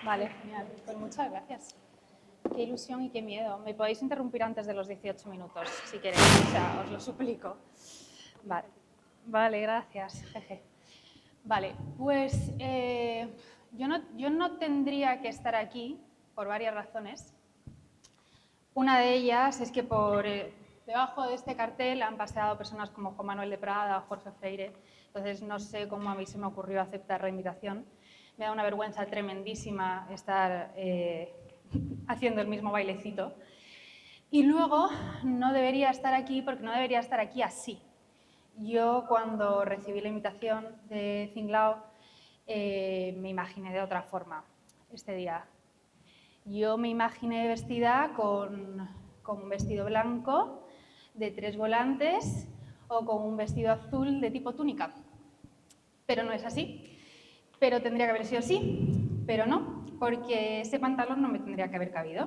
Vale, genial. Pues muchas gracias. Qué ilusión y qué miedo. Me podéis interrumpir antes de los 18 minutos, si queréis, o sea, os lo suplico. Vale, gracias, jeje. Vale, pues yo no tendría que estar aquí por varias razones. Una de ellas es que por debajo de este cartel han paseado personas como Juan Manuel de Prada o Jorge Freire, entonces no sé cómo a mí se me ocurrió aceptar la invitación. Me da una vergüenza tremendísima estar haciendo el mismo bailecito. Y luego no debería estar aquí porque no debería estar aquí así. Yo cuando recibí la invitación de Thinglao me imaginé de otra forma este día. Yo me imaginé vestida con un vestido blanco de 3 volantes o con un vestido azul de tipo túnica. Pero no es así. Pero tendría que haber sido así, pero no, porque ese pantalón no me tendría que haber cabido.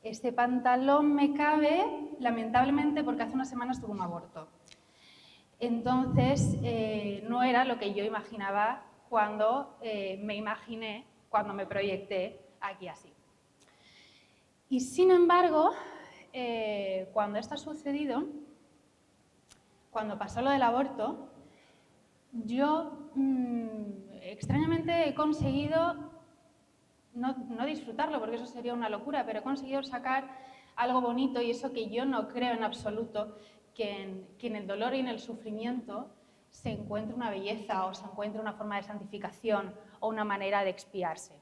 Este pantalón me cabe, lamentablemente, porque hace unas semanas tuve un aborto. Entonces, no era lo que yo imaginaba cuando cuando me proyecté aquí así. Y sin embargo, cuando esto ha sucedido, cuando pasó lo del aborto, yo extrañamente he conseguido no disfrutarlo, porque eso sería una locura, pero he conseguido sacar algo bonito, y eso que yo no creo en absoluto, que en el dolor y en el sufrimiento se encuentre una belleza o se encuentre una forma de santificación o una manera de expiarse.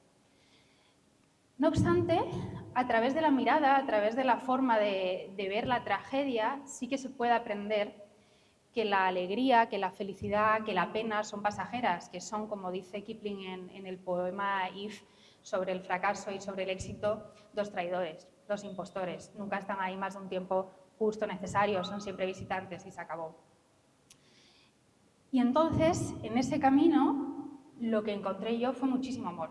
No obstante, a través de la mirada, a través de la forma de ver la tragedia, sí que se puede aprender que la alegría, que la felicidad, que la pena son pasajeras, que son, como dice Kipling en el poema If, sobre el fracaso y sobre el éxito, 2 traidores, 2 impostores. Nunca están ahí más de un tiempo justo necesario, son siempre visitantes y se acabó. Y entonces, en ese camino, lo que encontré yo fue muchísimo amor.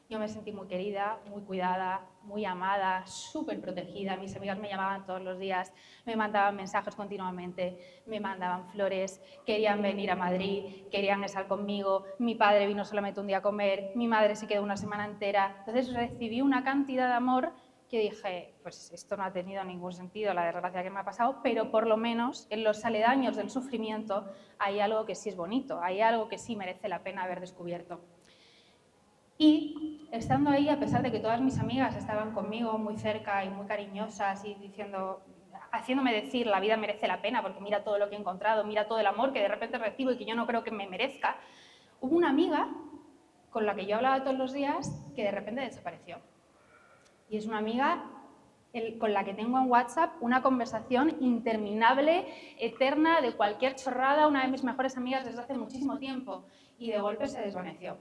Yo me sentí muy querida, muy cuidada, muy amada, súper protegida. Mis amigas me llamaban todos los días, me mandaban mensajes continuamente, me mandaban flores, querían venir a Madrid, querían estar conmigo. Mi padre vino solamente un día a comer, mi madre se quedó una semana entera. Entonces recibí una cantidad de amor que dije, pues esto no ha tenido ningún sentido, la desgracia que me ha pasado, pero por lo menos en los aledaños del sufrimiento hay algo que sí es bonito, hay algo que sí merece la pena haber descubierto. Y estando ahí, a pesar de que todas mis amigas estaban conmigo muy cerca y muy cariñosas y haciéndome decir la vida merece la pena porque mira todo lo que he encontrado, mira todo el amor que de repente recibo y que yo no creo que me merezca, hubo una amiga con la que yo hablaba todos los días que de repente desapareció. Y es una amiga con la que tengo en WhatsApp una conversación interminable, eterna, de cualquier chorrada, una de mis mejores amigas desde hace muchísimo tiempo, y de golpe se desvaneció.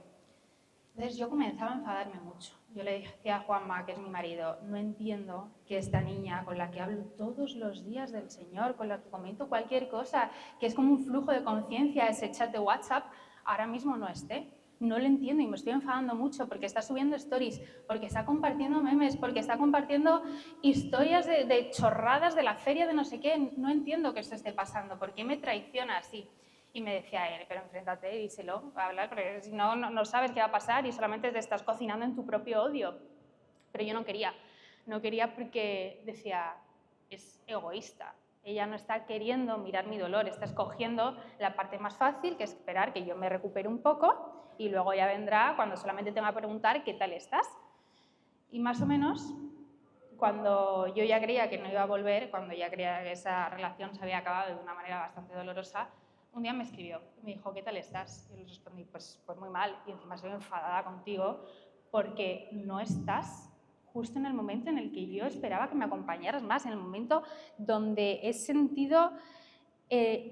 Entonces yo comenzaba a enfadarme mucho. Yo le decía a Juanma, que es mi marido, no entiendo que esta niña con la que hablo todos los días del Señor, con la que comento cualquier cosa, que es como un flujo de conciencia ese chat de WhatsApp, ahora mismo no esté. No lo entiendo y me estoy enfadando mucho porque está subiendo stories, porque está compartiendo memes, porque está compartiendo historias de chorradas de la feria de no sé qué. No entiendo que eso esté pasando. ¿Por qué me traiciona así? Y me decía él, pero enfréntate y díselo, a hablar, porque si no, no sabes qué va a pasar y solamente te estás cocinando en tu propio odio. Pero yo no quería porque decía, es egoísta. Ella no está queriendo mirar mi dolor, está escogiendo la parte más fácil, que es esperar que yo me recupere un poco y luego ya vendrá cuando solamente tenga que preguntar qué tal estás. Y más o menos, cuando yo ya creía que no iba a volver, cuando ya creía que esa relación se había acabado de una manera bastante dolorosa, un día me escribió y me dijo, ¿qué tal estás? Y le respondí, pues muy mal, y encima estoy enfadada contigo porque no estás justo en el momento en el que yo esperaba que me acompañaras más, en el momento donde he sentido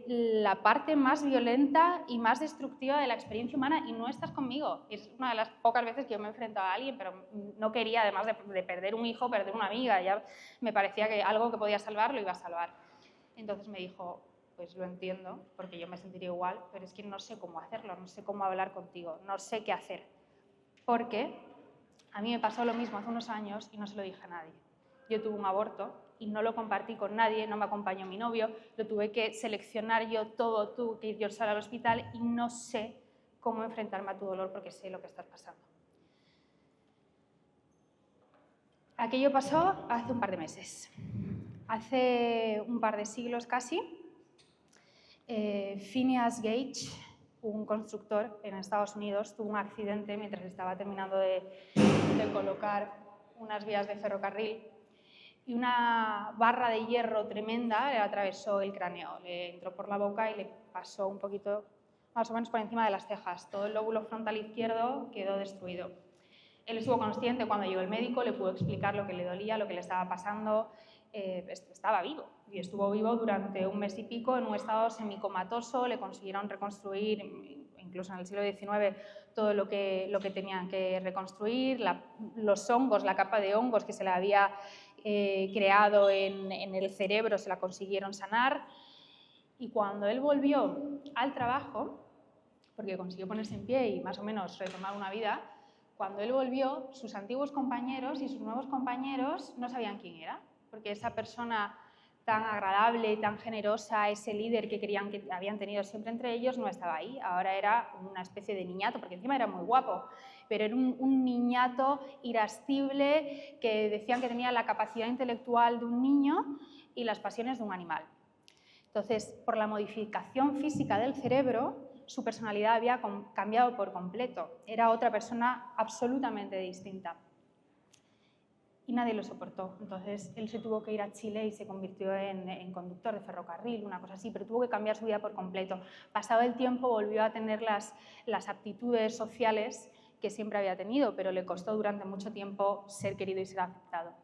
la parte más violenta y más destructiva de la experiencia humana y no estás conmigo. Es una de las pocas veces que yo me he enfrentado a alguien, pero no quería, además de perder un hijo, perder una amiga. Ya me parecía que algo que podía salvar lo iba a salvar. Entonces me dijo, pues lo entiendo, porque yo me sentiría igual, pero es que no sé cómo hacerlo, no sé cómo hablar contigo, no sé qué hacer. Porque a mí me pasó lo mismo hace unos años y no se lo dije a nadie. Yo tuve un aborto y no lo compartí con nadie, no me acompañó mi novio, lo tuve que seleccionar yo todo, tuve que ir yo sola al hospital y no sé cómo enfrentarme a tu dolor porque sé lo que estás pasando. Aquello pasó hace un par de meses. Hace un par de siglos casi, Phineas Gage, un constructor en Estados Unidos, tuvo un accidente mientras estaba terminando de colocar unas vías de ferrocarril y una barra de hierro tremenda le atravesó el cráneo, le entró por la boca y le pasó un poquito, más o menos por encima de las cejas. Todo el lóbulo frontal izquierdo quedó destruido. Él estuvo consciente cuando llegó el médico, le pudo explicar lo que le dolía, lo que le estaba pasando. Estaba vivo y estuvo vivo durante un mes y pico en un estado semicomatoso. Le consiguieron reconstruir, incluso en el siglo XIX, todo lo que tenían que reconstruir. Los hongos, la capa de hongos que se le había creado en el cerebro, se la consiguieron sanar. Y cuando él volvió al trabajo, porque consiguió ponerse en pie y más o menos retomar una vida, cuando él volvió, sus antiguos compañeros y sus nuevos compañeros no sabían quién era, porque esa persona tan agradable, tan generosa, ese líder que creían que habían tenido siempre entre ellos, no estaba ahí. Ahora era una especie de niñato, porque encima era muy guapo, pero era un niñato irascible que decían que tenía la capacidad intelectual de un niño y las pasiones de un animal. Entonces, por la modificación física del cerebro, su personalidad había cambiado por completo. Era otra persona absolutamente distinta. Y nadie lo soportó. Entonces, él se tuvo que ir a Chile y se convirtió en conductor de ferrocarril, una cosa así, pero tuvo que cambiar su vida por completo. Pasado el tiempo, volvió a tener las aptitudes sociales que siempre había tenido, pero le costó durante mucho tiempo ser querido y ser aceptado.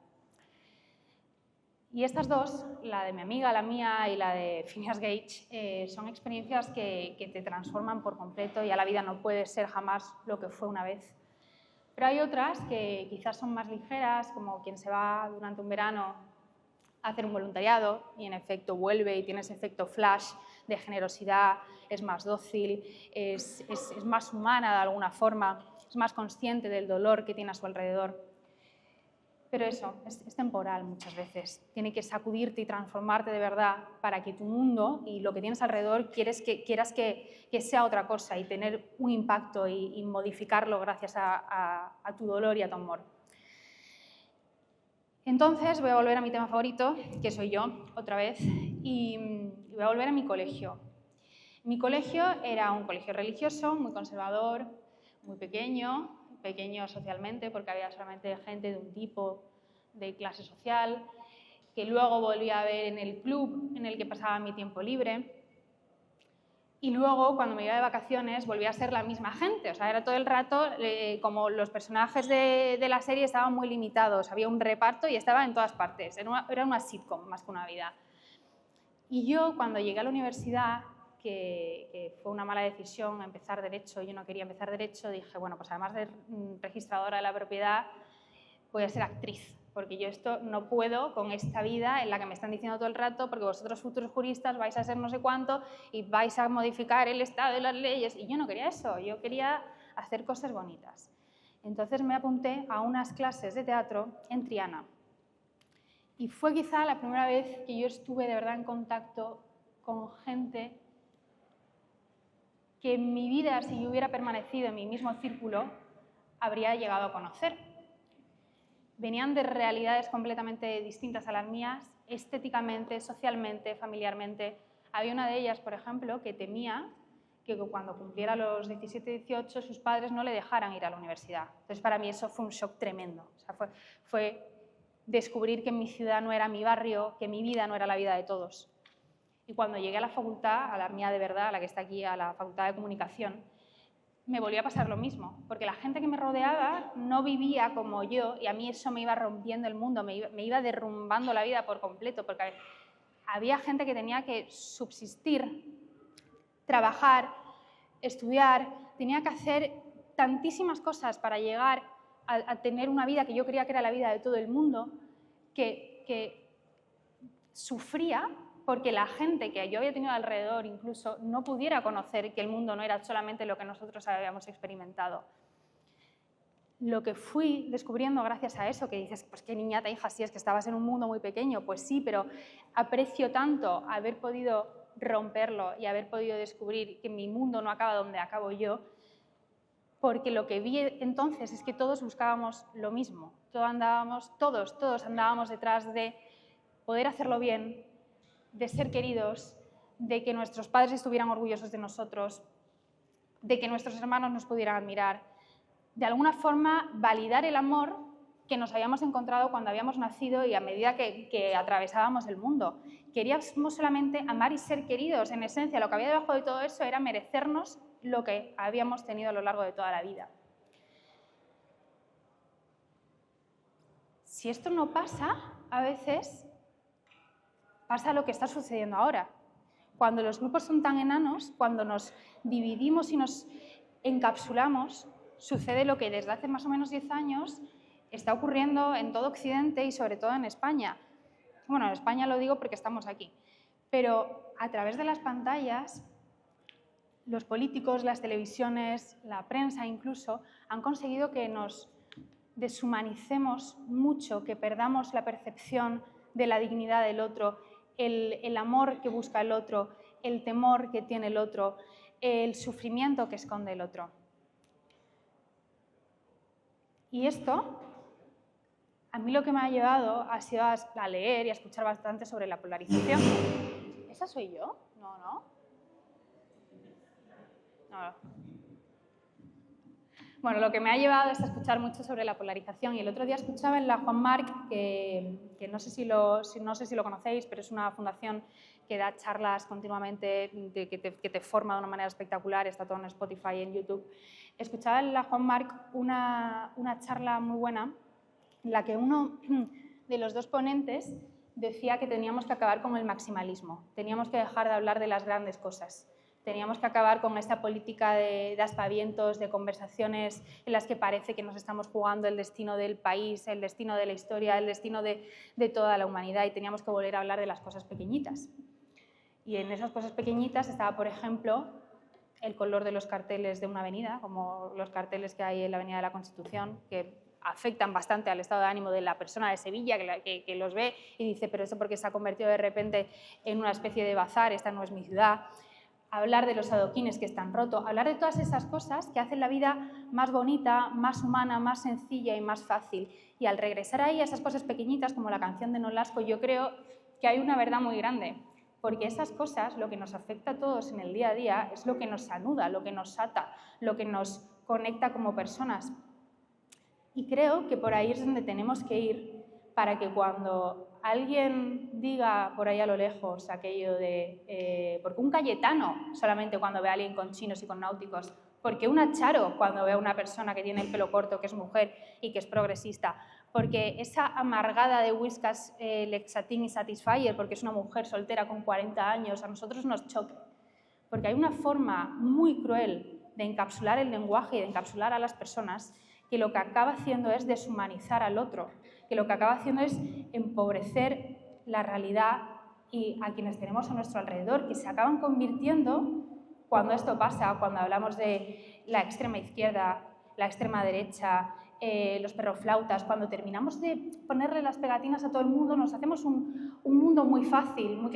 Y estas dos, la de mi amiga, la mía y la de Phineas Gage, son experiencias que te transforman por completo y a la vida no puede ser jamás lo que fue una vez. Pero hay otras que quizás son más ligeras, como quien se va durante un verano a hacer un voluntariado y en efecto vuelve y tiene ese efecto flash de generosidad, es más dócil, es más humana de alguna forma, es más consciente del dolor que tiene a su alrededor. Pero eso, es temporal muchas veces. Tiene que sacudirte y transformarte de verdad para que tu mundo y lo que tienes alrededor quieras que sea otra cosa y tener un impacto y modificarlo gracias a tu dolor y a tu amor. Entonces voy a volver a mi tema favorito, que soy yo, otra vez, y voy a volver a mi colegio. Mi colegio era un colegio religioso, muy conservador, muy pequeño socialmente, porque había solamente gente de un tipo de clase social, que luego volví a ver en el club en el que pasaba mi tiempo libre. Y luego, cuando me iba de vacaciones, volvía a ser la misma gente. O sea, era todo el rato, como los personajes de la serie estaban muy limitados. Había un reparto y estaba en todas partes. Era una sitcom más que una vida. Y yo, cuando llegué a la universidad, que fue una mala decisión empezar Derecho, yo no quería empezar Derecho, dije, bueno, pues además de registradora de la propiedad, voy a ser actriz, porque yo esto no puedo con esta vida en la que me están diciendo todo el rato, porque vosotros futuros juristas vais a ser no sé cuánto y vais a modificar el Estado y las leyes, y yo no quería eso, yo quería hacer cosas bonitas. Entonces me apunté a unas clases de teatro en Triana. Y fue quizá la primera vez que yo estuve de verdad en contacto con gente que en mi vida, si yo hubiera permanecido en mi mismo círculo, habría llegado a conocer. Venían de realidades completamente distintas a las mías, estéticamente, socialmente, familiarmente. Había una de ellas, por ejemplo, que temía que cuando cumpliera los 17-18 sus padres no le dejaran ir a la universidad. Entonces, para mí eso fue un shock tremendo. O sea, fue descubrir que mi ciudad no era mi barrio, que mi vida no era la vida de todos. Y cuando llegué a la facultad, a la mía de verdad, a la que está aquí, a la Facultad de Comunicación, me volvió a pasar lo mismo, porque la gente que me rodeaba no vivía como yo y a mí eso me iba rompiendo el mundo, me iba derrumbando la vida por completo, porque había gente que tenía que subsistir, trabajar, estudiar, tenía que hacer tantísimas cosas para llegar a tener una vida que yo creía que era la vida de todo el mundo, que sufría porque la gente que yo había tenido alrededor incluso no pudiera conocer que el mundo no era solamente lo que nosotros habíamos experimentado. Lo que fui descubriendo gracias a eso, que dices, pues qué niñata, hija, sí, es que estabas en un mundo muy pequeño, pues sí, pero aprecio tanto haber podido romperlo y haber podido descubrir que mi mundo no acaba donde acabo yo, porque lo que vi entonces es que todos buscábamos lo mismo, todos andábamos detrás de poder hacerlo bien, de ser queridos, de que nuestros padres estuvieran orgullosos de nosotros, de que nuestros hermanos nos pudieran admirar, de alguna forma validar el amor que nos habíamos encontrado cuando habíamos nacido y a medida que atravesábamos el mundo. Queríamos solamente amar y ser queridos. En esencia, lo que había debajo de todo eso era merecernos lo que habíamos tenido a lo largo de toda la vida. Si esto no pasa, a veces pasa lo que está sucediendo ahora. Cuando los grupos son tan enanos, cuando nos dividimos y nos encapsulamos, sucede lo que desde hace más o menos 10 años está ocurriendo en todo Occidente y sobre todo en España. Bueno, en España lo digo porque estamos aquí. Pero a través de las pantallas, los políticos, las televisiones, la prensa incluso, han conseguido que nos deshumanicemos mucho, que perdamos la percepción de la dignidad del otro, el amor que busca el otro, el temor que tiene el otro, el sufrimiento que esconde el otro. Y esto, a mí lo que me ha llevado ha sido a leer y a escuchar bastante sobre la polarización. ¿Esa soy yo? No, ¿no? No. Bueno, lo que me ha llevado es a escuchar mucho sobre la polarización. Y el otro día escuchaba en la Juan Marc, que no sé si lo conocéis, pero es una fundación que da charlas continuamente, que te forma de una manera espectacular, está todo en Spotify y en YouTube. Escuchaba en la Juan Marc una charla muy buena en la que uno de los dos ponentes decía que teníamos que acabar con el maximalismo, teníamos que dejar de hablar de las grandes cosas, teníamos que acabar con esta política de aspavientos, de conversaciones en las que parece que nos estamos jugando el destino del país, el destino de la historia, el destino de toda la humanidad, y teníamos que volver a hablar de las cosas pequeñitas. Y en esas cosas pequeñitas estaba, por ejemplo, el color de los carteles de una avenida, como los carteles que hay en la Avenida de la Constitución, que afectan bastante al estado de ánimo de la persona de Sevilla que los ve y dice, pero eso porque se ha convertido de repente en una especie de bazar, esta no es mi ciudad. Hablar de los adoquines que están rotos, hablar de todas esas cosas que hacen la vida más bonita, más humana, más sencilla y más fácil. Y al regresar ahí a esas cosas pequeñitas, como la canción de Nolasco, yo creo que hay una verdad muy grande, porque esas cosas, lo que nos afecta a todos en el día a día, es lo que nos anuda, lo que nos ata, lo que nos conecta como personas. Y creo que por ahí es donde tenemos que ir para que cuando alguien diga por ahí a lo lejos aquello de... porque un cayetano solamente cuando ve a alguien con chinos y con náuticos, porque una Charo cuando ve a una persona que tiene el pelo corto, que es mujer y que es progresista, porque esa amargada de Whiskas, Lexatin y Satisfyer, porque es una mujer soltera con 40 años, a nosotros nos choca. Porque hay una forma muy cruel de encapsular el lenguaje y de encapsular a las personas que lo que acaba haciendo es deshumanizar al otro, que lo que acaba haciendo es empobrecer la realidad y a quienes tenemos a nuestro alrededor, que se acaban convirtiendo, cuando esto pasa, cuando hablamos de la extrema izquierda, la extrema derecha, los perroflautas, cuando terminamos de ponerle las pegatinas a todo el mundo, nos hacemos un mundo muy fácil, muy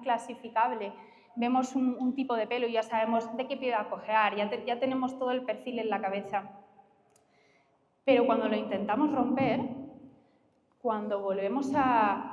clasificable. Vemos un tipo de pelo y ya sabemos de qué piedra cojear, ya tenemos todo el perfil en la cabeza. Pero cuando lo intentamos romper, cuando volvemos a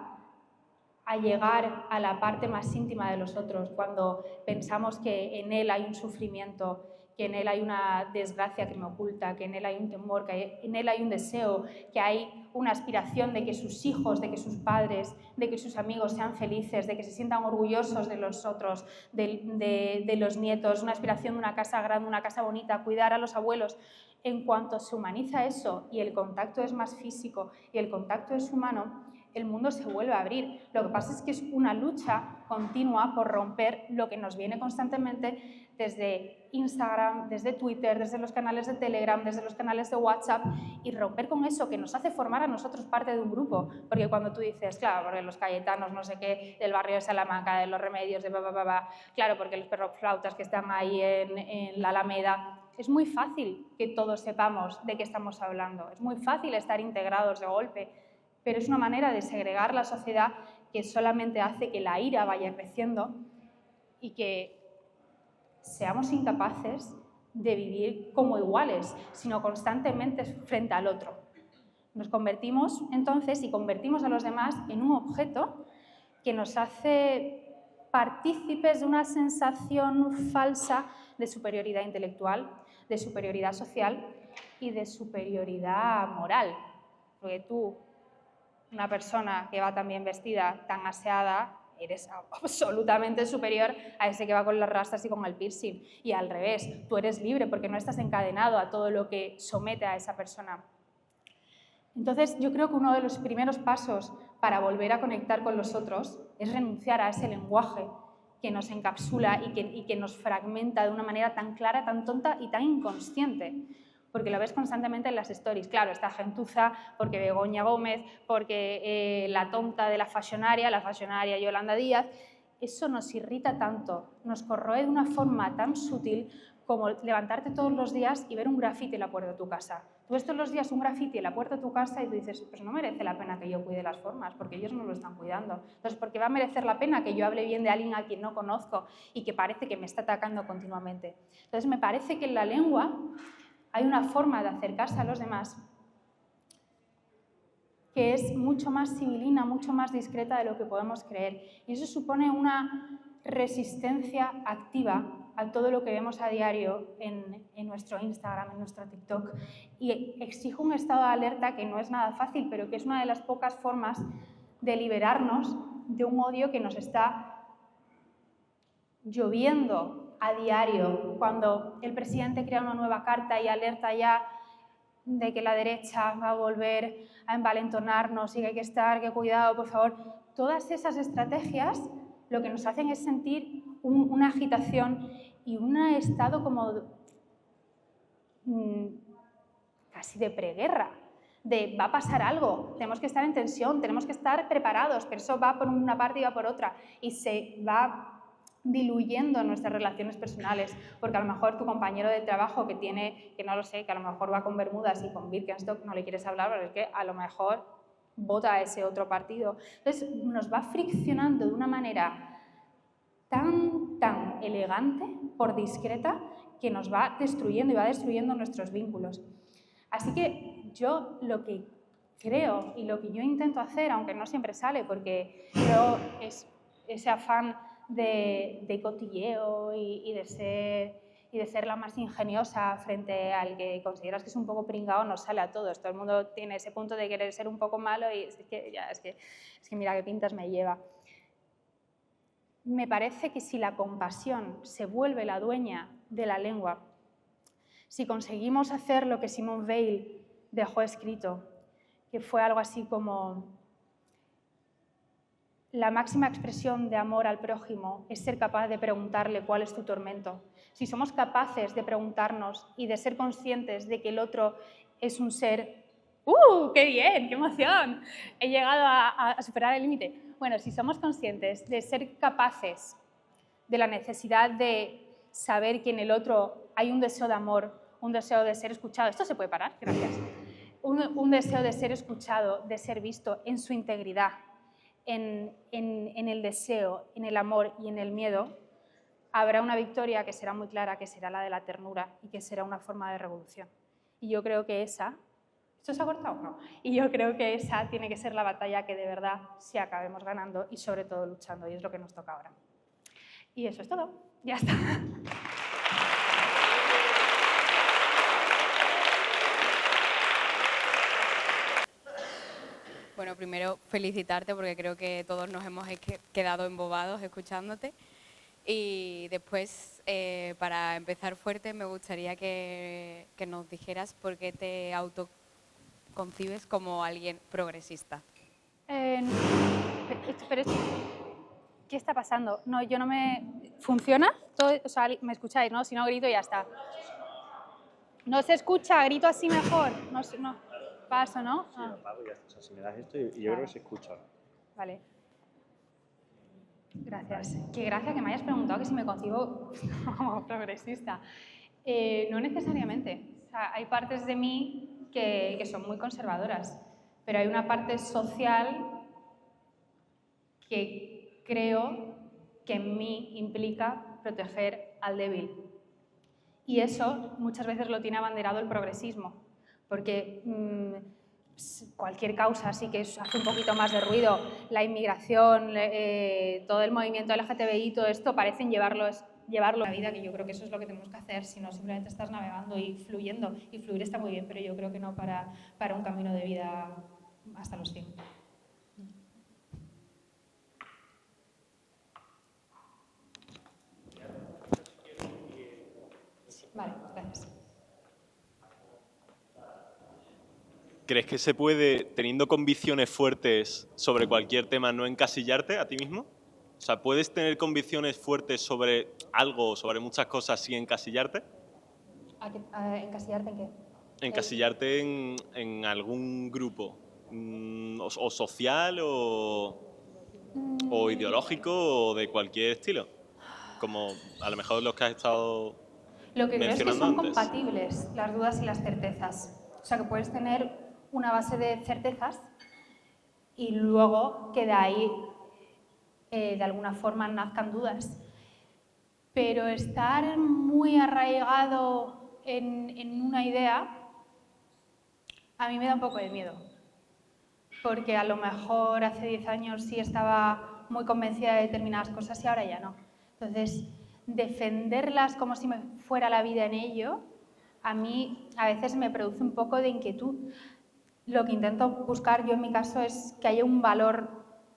llegar a la parte más íntima de los otros, cuando pensamos que en él hay un sufrimiento, que en él hay una desgracia que me oculta, que en él hay un temor, que en él hay un deseo, que hay una aspiración de que sus hijos, de que sus padres, de que sus amigos sean felices, de que se sientan orgullosos de los otros, de los nietos, una aspiración de una casa grande, una casa bonita, cuidar a los abuelos. En cuanto se humaniza eso y el contacto es más físico y el contacto es humano, el mundo se vuelve a abrir. Lo que pasa es que es una lucha continua por romper lo que nos viene constantemente desde Instagram, desde Twitter, desde los canales de Telegram, desde los canales de WhatsApp, y romper con eso que nos hace formar a nosotros parte de un grupo. Porque cuando tú dices, claro, porque los cayetanos, no sé qué, del barrio de Salamanca, de los Remedios, de claro, porque los perroflautas que están ahí en la Alameda, es muy fácil que todos sepamos de qué estamos hablando, es muy fácil estar integrados de golpe, pero es una manera de segregar la sociedad que solamente hace que la ira vaya creciendo y que seamos incapaces de vivir como iguales, sino constantemente frente al otro. Nos convertimos entonces y convertimos a los demás en un objeto que nos hace partícipes de una sensación falsa de superioridad intelectual, de superioridad social y de superioridad moral. Porque tú, una persona que va tan bien vestida, tan aseada, eres absolutamente superior a ese que va con las rastas y con el piercing. Y al revés, tú eres libre porque no estás encadenado a todo lo que somete a esa persona. Entonces, yo creo que uno de los primeros pasos para volver a conectar con los otros es renunciar a ese lenguaje que nos encapsula y que nos fragmenta de una manera tan clara, tan tonta y tan inconsciente. Porque lo ves constantemente en las stories. Claro, está gentuza, porque Begoña Gómez, porque la tonta de la fashionaria Yolanda Díaz. Eso nos irrita tanto, nos corroe de una forma tan sutil como levantarte todos los días y ver un grafiti en la puerta de tu casa. Tú ves todos los días un grafiti en la puerta de tu casa y tú dices, pues no merece la pena que yo cuide las formas, porque ellos no lo están cuidando. Entonces, ¿por qué va a merecer la pena que yo hable bien de alguien a quien no conozco y que parece que me está atacando continuamente? Entonces, me parece que en la lengua hay una forma de acercarse a los demás que es mucho más civilina, mucho más discreta de lo que podemos creer. Y eso supone una resistencia activa a todo lo que vemos a diario en nuestro Instagram, en nuestro TikTok. Y exige un estado de alerta que no es nada fácil, pero que es una de las pocas formas de liberarnos de un odio que nos está lloviendo a diario. Cuando el presidente crea una nueva carta y alerta ya de que la derecha va a volver a envalentonarnos y que hay que estar, que cuidado, por favor. Todas esas estrategias lo que nos hacen es sentir una agitación y un estado como casi de preguerra, de va a pasar algo, tenemos que estar en tensión, tenemos que estar preparados, pero eso va por una parte y va por otra y se va diluyendo nuestras relaciones personales, porque a lo mejor tu compañero de trabajo que no lo sé, que a lo mejor va con bermudas y con Birkenstock, no le quieres hablar, pero es que a lo mejor vota a ese otro partido. Entonces nos va friccionando de una manera tan elegante, por discreta, que nos va destruyendo y va destruyendo nuestros vínculos. Así que yo lo que creo y lo que yo intento hacer, aunque no siempre sale, porque yo es ese afán de cotilleo y de ser la más ingeniosa frente al que consideras que es un poco pringao, nos sale a todos. Todo el mundo tiene ese punto de querer ser un poco malo y es que mira qué pintas me lleva. Me parece que si la compasión se vuelve la dueña de la lengua, si conseguimos hacer lo que Simone Weil dejó escrito, que fue algo así como: la máxima expresión de amor al prójimo es ser capaz de preguntarle cuál es tu tormento. Si somos capaces de preguntarnos y de ser conscientes de que el otro es un ser... ¡Qué bien! ¡Qué emoción! He llegado a superar el límite. Bueno, si somos conscientes de ser capaces de la necesidad de saber que en el otro hay un deseo de amor, un deseo de ser escuchado... ¿Esto se puede parar? Gracias. Un deseo de ser escuchado, de ser visto en su integridad, en el deseo, en el amor y en el miedo, habrá una victoria que será muy clara, que será la de la ternura y que será una forma de revolución. Y yo creo que esa... ¿Esto se ha cortado? No. Y yo creo que esa tiene que ser la batalla que de verdad sí acabemos ganando y sobre todo luchando, y es lo que nos toca ahora. Y eso es todo. Ya está. Bueno, primero felicitarte porque creo que todos nos hemos quedado embobados escuchándote. Y después, para empezar fuerte, me gustaría que nos dijeras por qué te autoconcibes como alguien progresista. Pero ¿qué está pasando? No, yo no me... ¿Funciona? O sea, ¿me escucháis, no? Si no, grito y ya está. No se escucha, grito así mejor. No. Paso, ¿no? Sí, apago y ya está. O sea, si me das esto, y yo creo que se escucha. Vale. Gracias. Qué gracia que me hayas preguntado que si me concibo como progresista. No necesariamente. O sea, hay partes de mí que son muy conservadoras, pero hay una parte social que creo que en mí implica proteger al débil. Y eso muchas veces lo tiene abanderado el progresismo, porque cualquier causa sí que hace un poquito más de ruido, la inmigración, todo el movimiento LGTBI, todo esto parecen llevarlo a la vida, que yo creo que eso es lo que tenemos que hacer, si no simplemente estás navegando y fluyendo, y fluir está muy bien, pero yo creo que no para un camino de vida hasta los 100. Vale, gracias. ¿Crees que se puede, teniendo convicciones fuertes sobre cualquier tema, no encasillarte a ti mismo? O sea, ¿puedes tener convicciones fuertes sobre algo, sobre muchas cosas, sin encasillarte? ¿Encasillarte en qué? Encasillarte en algún grupo, o social, o ideológico, o de cualquier estilo. Como a lo mejor los que has estado Lo que creo es que mencionando son antes. compatibles las dudas y las certezas. O sea, que puedes tener una base de certezas y luego que de ahí, de alguna forma, nazcan dudas. Pero estar muy arraigado en una idea, a mí me da un poco de miedo. Porque a lo mejor hace 10 años sí estaba muy convencida de determinadas cosas y ahora ya no. Entonces, defenderlas como si me fuera la vida en ello, a mí a veces me produce un poco de inquietud. Lo que intento buscar yo en mi caso es que haya un valor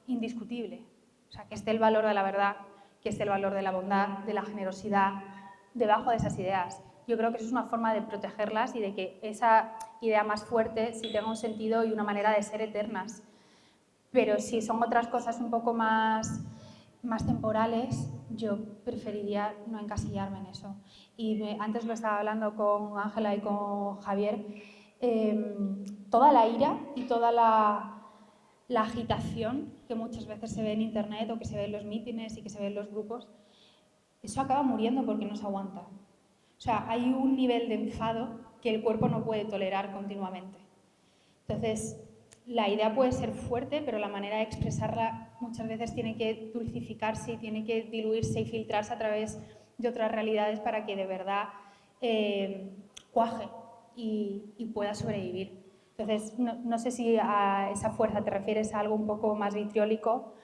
indiscutible, o sea, que esté el valor de la verdad, que esté el valor de la bondad, de la generosidad, debajo de esas ideas. Yo creo que eso es una forma de protegerlas y de que esa idea más fuerte sí tenga un sentido y una manera de ser eternas. Pero si son otras cosas un poco más temporales, yo preferiría no encasillarme en eso. Y antes lo estaba hablando con Ángela y con Javier, toda la ira y toda la agitación que muchas veces se ve en internet o que se ve en los mítines y que se ve en los grupos, eso acaba muriendo porque no se aguanta. O sea, hay un nivel de enfado que el cuerpo no puede tolerar continuamente. Entonces, la idea puede ser fuerte, pero la manera de expresarla muchas veces tiene que dulcificarse y tiene que diluirse y filtrarse a través de otras realidades para que de verdad cuaje y pueda sobrevivir. Entonces, no sé si a esa fuerza te refieres a algo un poco más vitriólico.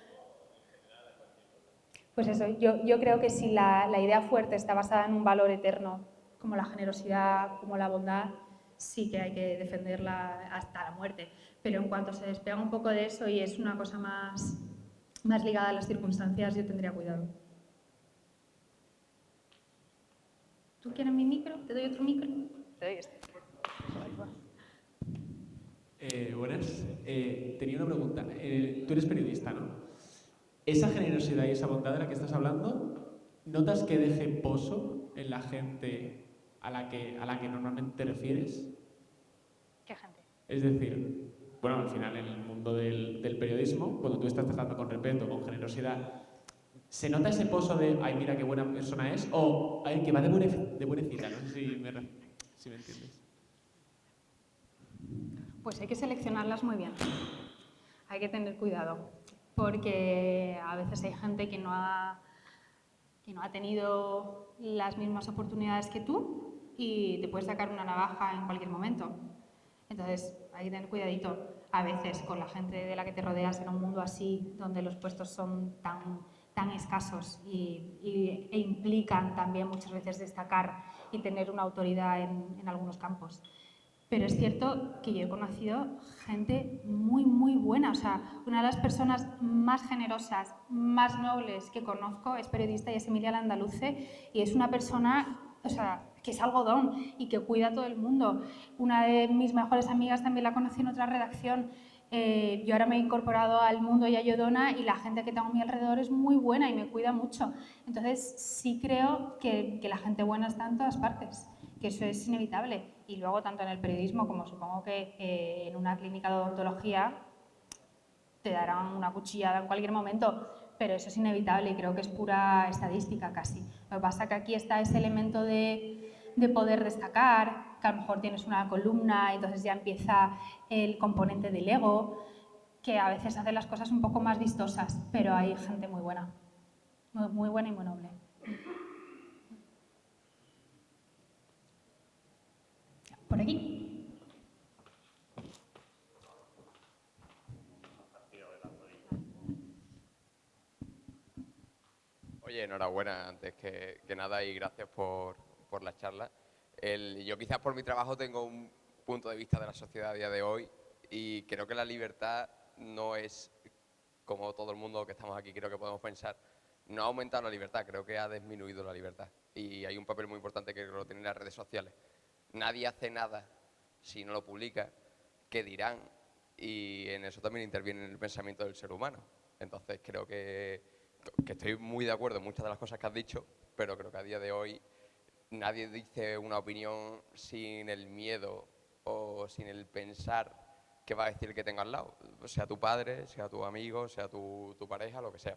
Pues eso, yo creo que si la idea fuerte está basada en un valor eterno, como la generosidad, como la bondad, sí que hay que defenderla hasta la muerte. Pero en cuanto se despega un poco de eso y es una cosa más ligada a las circunstancias, yo tendría cuidado. ¿Tú quieres mi micro? ¿Te doy otro micro? Te doy este. Buenas. Tenía una pregunta. Tú eres periodista, ¿no? Esa generosidad y esa bondad de la que estás hablando, ¿notas que deje pozo en la gente a la que normalmente te refieres? ¿Qué gente? Es decir, bueno, al final en el mundo del periodismo, cuando tú estás tratando con respeto, con generosidad, ¿se nota ese pozo de, ay, mira qué buena persona es? O, ay, que va de buenecita? No sé si me entiendes. Pues hay que seleccionarlas muy bien. Hay que tener cuidado, porque a veces hay gente que no ha tenido las mismas oportunidades que tú y te puede sacar una navaja en cualquier momento. Entonces, hay que tener cuidadito a veces con la gente de la que te rodeas en un mundo así, donde los puestos son tan escasos e implican también muchas veces destacar y tener una autoridad en algunos campos. Pero es cierto que yo he conocido gente muy, muy buena. O sea, una de las personas más generosas, más nobles que conozco es periodista y es Emilia Landaluce, y es una persona, o sea, que es algodón y que cuida a todo el mundo. Una de mis mejores amigas también la conocí en otra redacción. Yo ahora me he incorporado al mundo y a Yodona y la gente que tengo a mi alrededor es muy buena y me cuida mucho. Entonces, sí creo que la gente buena está en todas partes, que eso es inevitable. Y luego, tanto en el periodismo como supongo que en una clínica de odontología, te darán una cuchillada en cualquier momento, pero eso es inevitable y creo que es pura estadística casi. Lo que pasa es que aquí está ese elemento de poder destacar, que a lo mejor tienes una columna y entonces ya empieza el componente del ego, que a veces hace las cosas un poco más vistosas, pero hay gente muy buena y muy noble. Por aquí. Oye, enhorabuena antes que nada y gracias por la charla. Yo quizás por mi trabajo tengo un punto de vista de la sociedad a día de hoy y creo que la libertad no es como todo el mundo que estamos aquí creo que podemos pensar. No ha aumentado la libertad, creo que ha disminuido la libertad. Y hay un papel muy importante que lo tienen las redes sociales. Nadie hace nada si no lo publica, qué dirán, y en eso también interviene el pensamiento del ser humano. Entonces creo que estoy muy de acuerdo en muchas de las cosas que has dicho, pero creo que a día de hoy nadie dice una opinión sin el miedo o sin el pensar qué va a decir el que tenga al lado, sea tu padre, sea tu amigo, sea tu pareja, lo que sea.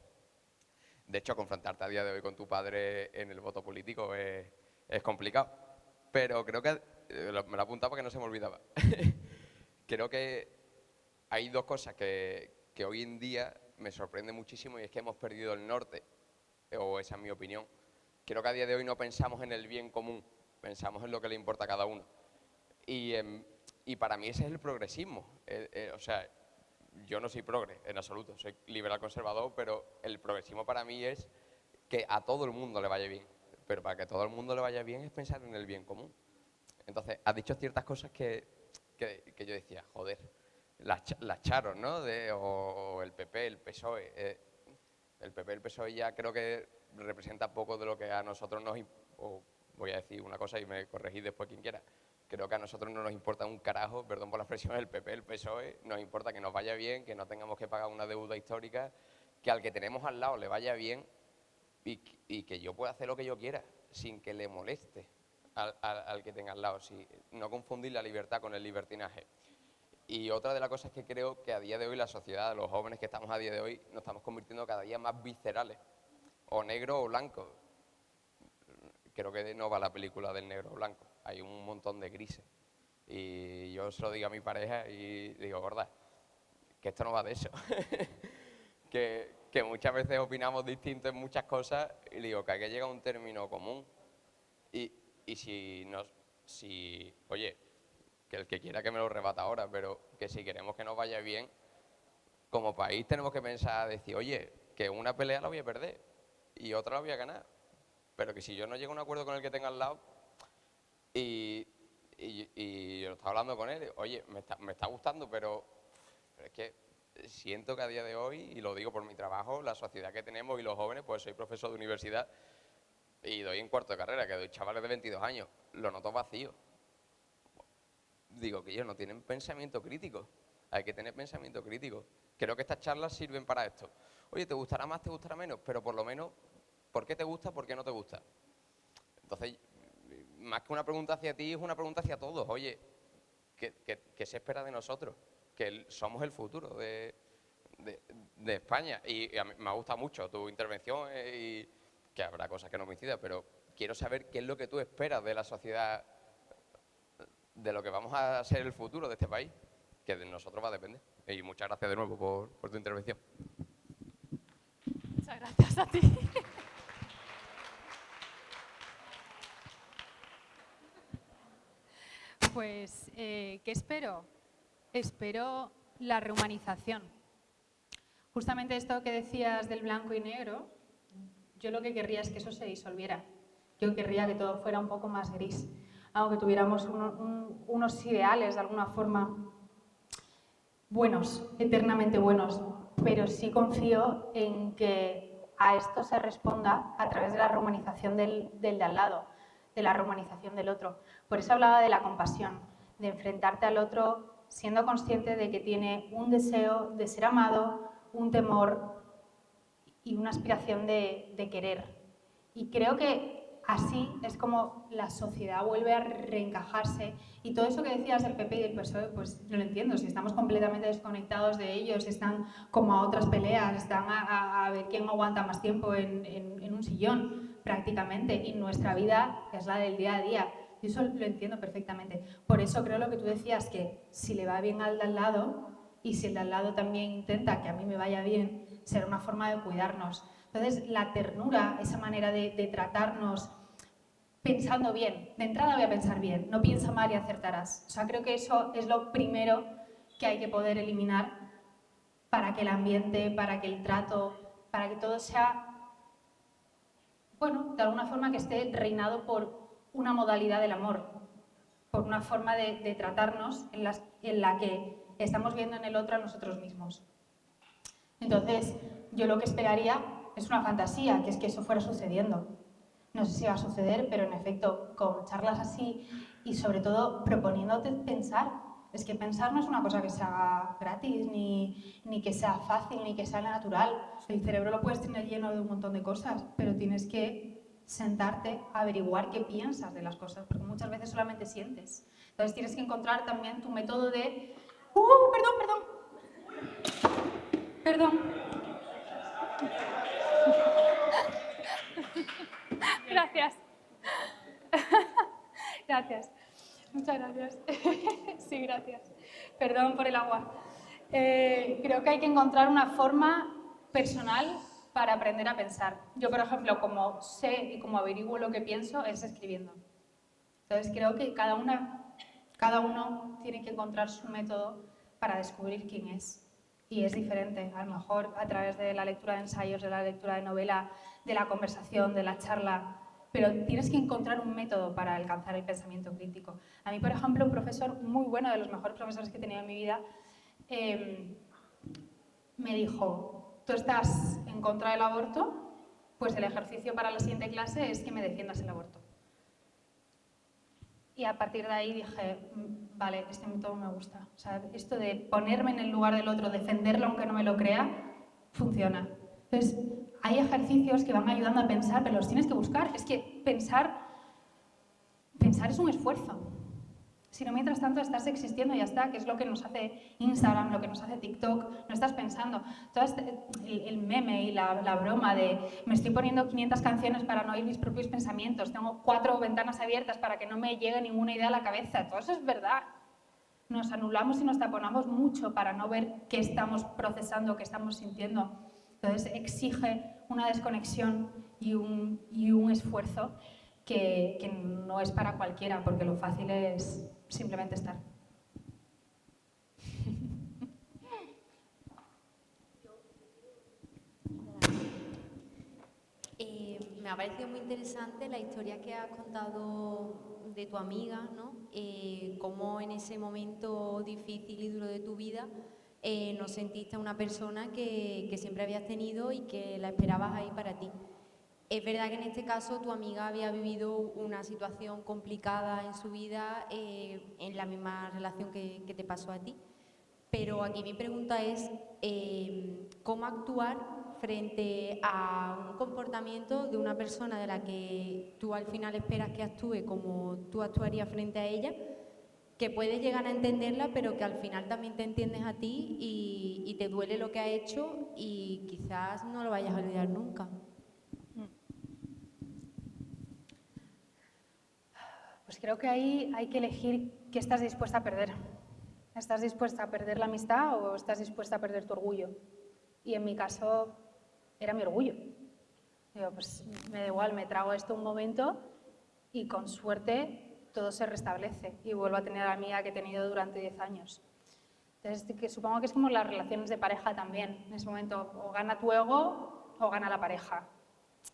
De hecho, confrontarte a día de hoy con tu padre en el voto político es complicado, pero creo que, me lo he apuntado porque no se me olvidaba, creo que hay dos cosas que hoy en día me sorprende muchísimo y es que hemos perdido el norte, o esa es mi opinión. Creo que a día de hoy no pensamos en el bien común, pensamos en lo que le importa a cada uno. Y para mí ese es el progresismo. O sea, yo no soy progre en absoluto, soy liberal conservador, pero el progresismo para mí es que a todo el mundo le vaya bien. Pero para que a todo el mundo le vaya bien es pensar en el bien común. Entonces, has dicho ciertas cosas que yo decía, joder, las charos, ¿no? O el PP, el PSOE. El PP, el PSOE ya creo que representa poco de lo que a nosotros voy a decir una cosa y me corregís después quien quiera. Creo que a nosotros no nos importa un carajo, perdón por la expresión, el PP, el PSOE, nos importa que nos vaya bien, que no tengamos que pagar una deuda histórica, que al que tenemos al lado le vaya bien y que yo pueda hacer lo que yo quiera sin que le moleste al que tenga al lado. No confundir la libertad con el libertinaje. Y otra de las cosas que creo que a día de hoy la sociedad, los jóvenes que estamos a día de hoy, nos estamos convirtiendo cada día más viscerales, o negro o blanco. Creo que no va la película del negro o blanco, hay un montón de grises. Y yo se lo digo a mi pareja y digo, gorda, que esto no va de eso. que muchas veces opinamos distinto en muchas cosas y digo que hay que llegar a un término común. Y oye, que el que quiera que me lo rebata ahora, pero que si queremos que nos vaya bien, como país tenemos que pensar, decir, oye, que una pelea la voy a perder y otra la voy a ganar, pero que si yo no llego a un acuerdo con el que tenga al lado y yo estaba hablando con él, oye, me está gustando, pero es que siento que a día de hoy, y lo digo por mi trabajo, la sociedad que tenemos y los jóvenes, pues soy profesor de universidad y doy en cuarto de carrera, que doy chavales de 22 años, lo noto vacío. Digo que ellos no tienen pensamiento crítico, hay que tener pensamiento crítico. Creo que estas charlas sirven para esto. Oye, te gustará más, te gustará menos, pero por lo menos, ¿por qué te gusta, por qué no te gusta? Entonces, más que una pregunta hacia ti, es una pregunta hacia todos. Oye, ¿qué se espera de nosotros? Que somos el futuro de España. Y a mí me ha gustado mucho tu intervención y que habrá cosas que no coincidan, pero quiero saber qué es lo que tú esperas de la sociedad, de lo que vamos a ser el futuro de este país, que de nosotros va a depender. Y muchas gracias de nuevo por tu intervención. Muchas gracias a ti. Pues, ¿qué espero? Espero la rehumanización. Justamente esto que decías del blanco y negro, yo lo que querría es que eso se disolviera. Yo querría que todo fuera un poco más gris, aunque tuviéramos unos ideales de alguna forma buenos, eternamente buenos, pero sí confío en que a esto se responda a través de la rehumanización del de al lado, de la rehumanización del otro. Por eso hablaba de la compasión, de enfrentarte al otro siendo consciente de que tiene un deseo de ser amado, un temor y una aspiración de querer. Y creo que así es como la sociedad vuelve a reencajarse. Y todo eso que decías del PP y del PSOE, pues no lo entiendo. Si estamos completamente desconectados de ellos, están como a otras peleas, están a ver quién aguanta más tiempo en un sillón, prácticamente. Y nuestra vida es la del día a día. Y eso lo entiendo perfectamente. Por eso creo lo que tú decías, que si le va bien al de al lado, y si el de al lado también intenta que a mí me vaya bien, será una forma de cuidarnos. Entonces, la ternura, esa manera de tratarnos, pensando bien. De entrada voy a pensar bien, no piensa mal y acertarás. O sea, creo que eso es lo primero que hay que poder eliminar para que el ambiente, para que el trato, para que todo sea, bueno, de alguna forma que esté reinado por una modalidad del amor, por una forma de tratarnos en la que estamos viendo en el otro a nosotros mismos. Entonces, yo lo que esperaría es una fantasía, que es que eso fuera sucediendo. No sé si va a suceder, pero en efecto, con charlas así y sobre todo proponiéndote pensar. Es que pensar no es una cosa que se haga gratis, ni que sea fácil, ni que sea natural. El cerebro lo puedes tener lleno de un montón de cosas, pero tienes que sentarte a averiguar qué piensas de las cosas, porque muchas veces solamente sientes. Entonces tienes que encontrar también tu método de... Perdón. Gracias. Gracias. Muchas gracias. Sí, gracias. Perdón por el agua. Creo que hay que encontrar una forma personal para aprender a pensar. Yo, por ejemplo, como sé y como averiguo lo que pienso, es escribiendo. Entonces, creo que cada uno tiene que encontrar su método para descubrir quién es. Y es diferente, a lo mejor a través de la lectura de ensayos, de la lectura de novela, de la conversación, de la charla, pero tienes que encontrar un método para alcanzar el pensamiento crítico. A mí, por ejemplo, un profesor muy bueno, de los mejores profesores que he tenido en mi vida, me dijo: tú estás en contra del aborto, pues el ejercicio para la siguiente clase es que me defiendas el aborto. Y a partir de ahí dije, vale, este método me gusta. O sea, esto de ponerme en el lugar del otro, defenderlo aunque no me lo crea, funciona. Entonces, hay ejercicios que van ayudando a pensar, pero los tienes que buscar. Es que pensar es un esfuerzo. Si no, mientras tanto estás existiendo y ya está, que es lo que nos hace Instagram, lo que nos hace TikTok, no estás pensando. Todo el meme y la broma de me estoy poniendo 500 canciones para no oír mis propios pensamientos, tengo 4 ventanas abiertas para que no me llegue ninguna idea a la cabeza, todo eso es verdad. Nos anulamos y nos taponamos mucho para no ver qué estamos procesando, qué estamos sintiendo. Entonces exige una desconexión y un esfuerzo que no es para cualquiera, porque lo fácil es simplemente estar. Me ha parecido muy interesante la historia que has contado de tu amiga, ¿no? Cómo en ese momento difícil y duro de tu vida no sentiste a una persona que siempre habías tenido y que la esperabas ahí para ti. Es verdad que en este caso tu amiga había vivido una situación complicada en su vida, en la misma relación que te pasó a ti. Pero aquí mi pregunta es, ¿cómo actuar frente a un comportamiento de una persona de la que tú al final esperas que actúe como tú actuarías frente a ella, que puedes llegar a entenderla, pero que al final también te entiendes a ti y te duele lo que ha hecho y quizás no lo vayas a olvidar nunca? Pues creo que ahí hay que elegir qué estás dispuesta a perder. ¿Estás dispuesta a perder la amistad o estás dispuesta a perder tu orgullo? Y en mi caso era mi orgullo. Digo, pues me da igual, me trago esto un momento y con suerte todo se restablece y vuelvo a tener a la amiga que he tenido durante 10 años. Entonces, que supongo que es como las relaciones de pareja también. En ese momento o gana tu ego o gana la pareja.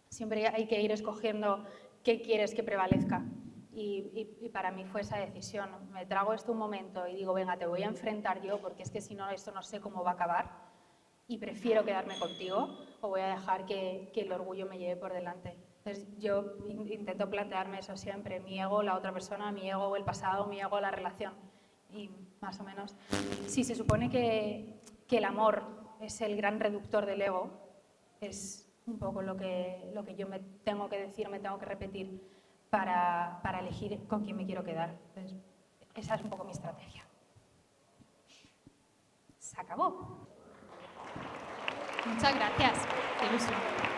Siempre hay que ir escogiendo qué quieres que prevalezca. Y para mí fue esa decisión. Me trago esto un momento y digo, venga, te voy a enfrentar yo, porque es que si no, esto no sé cómo va a acabar. Y prefiero quedarme contigo o voy a dejar que el orgullo me lleve por delante. Entonces yo intento plantearme eso siempre, mi ego, la otra persona, mi ego, el pasado, mi ego, la relación. Y más o menos, si se supone que el amor es el gran reductor del ego, es un poco lo que yo me tengo que decir, me tengo que repetir para elegir con quién me quiero quedar. Entonces, esa es un poco mi estrategia. Se acabó. Muchas gracias. Qué ilusión.